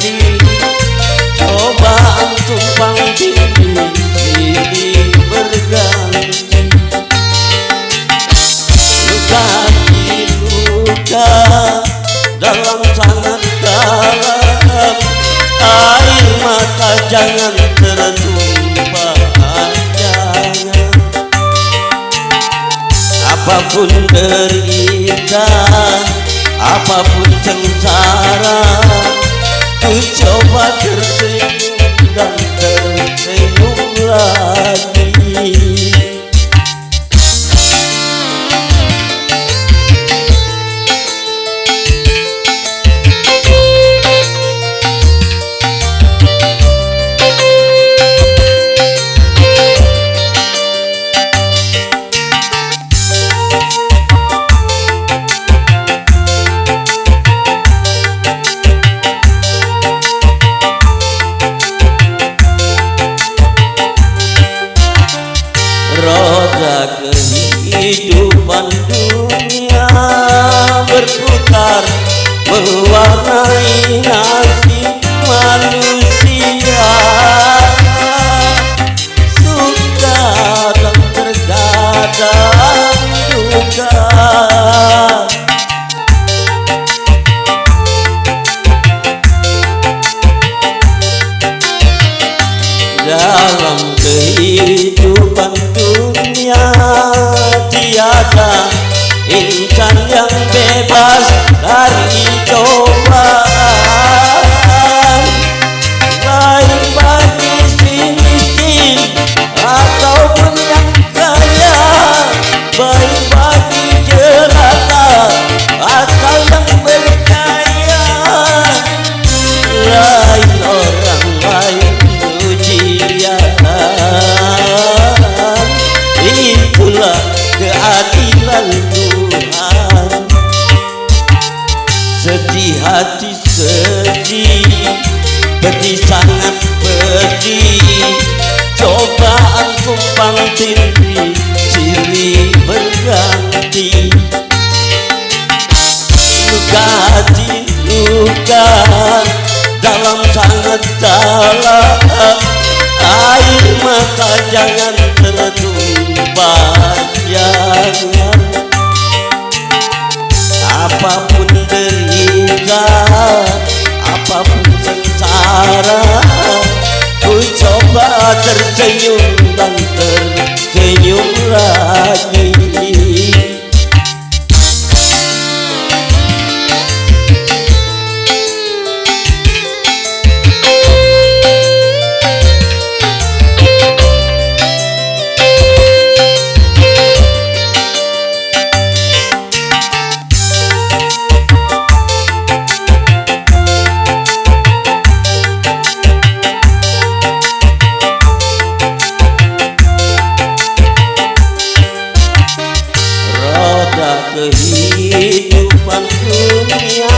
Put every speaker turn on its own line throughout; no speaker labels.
tindih, cobaan tumpang tindih silih berganti. Luka di luka dalam sangat dalam, air mata jangan tertumpah, jangan. Apapun derita, apapun sengsara, ku coba tersenyum dan tersenyum lagi. Roda kehidupan dunia berputar, mewarnai nasib manusia. Suka dan terkadang duka, dalam kehidupan dunia tiada insan yang bebas dari cobaan. Baik bagi si miskin ataupun yang kaya, baik bagi jelata atau yang berkaya, lain orang lain ujian. Itulah keadilan Tuhan. Sedih hati sedih, pedih sangat pedih, cobaan tumpang tindih silih berganti. Luka hati luka dalam sangat dalam, air mata jangan tertumpah, jangan. Apapun derita, apapun sengsara, ku coba tersenyum dan tersenyum lagi. Kehidupan dunia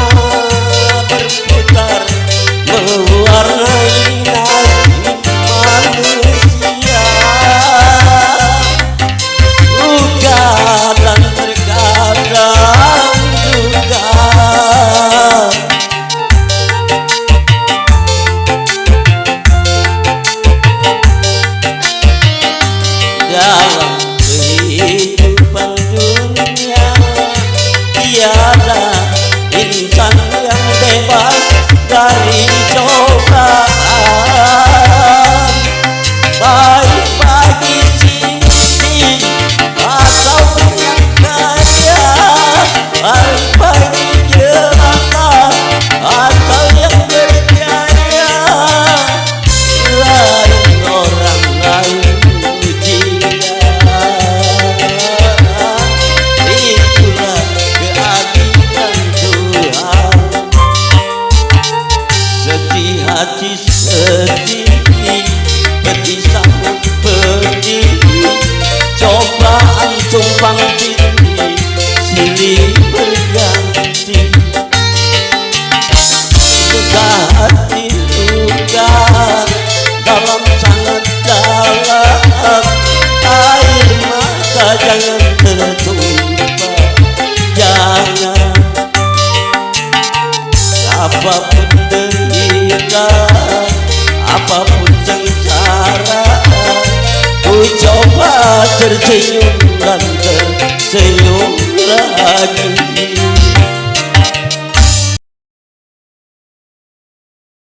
berputar, mewarnai nasib manusia. Luka dan terkadang duka, dalam kehidupan dunia tiada insan yang bebas dari cobaan. Baik bagi si miskin ataupun yang kaya, baik bagi jelata atau yang berjaya, lain orang lain ujian. Itulah keadilan Tuhan. Sedih hati sedih, pedih sangat pedih, cobaan tumpang tindih silih berganti. Luka hati luka dalam sangat dalam, air mata jangan tertumpah, jangan. Apapun derita, tersenyum dan tersenyum lagi.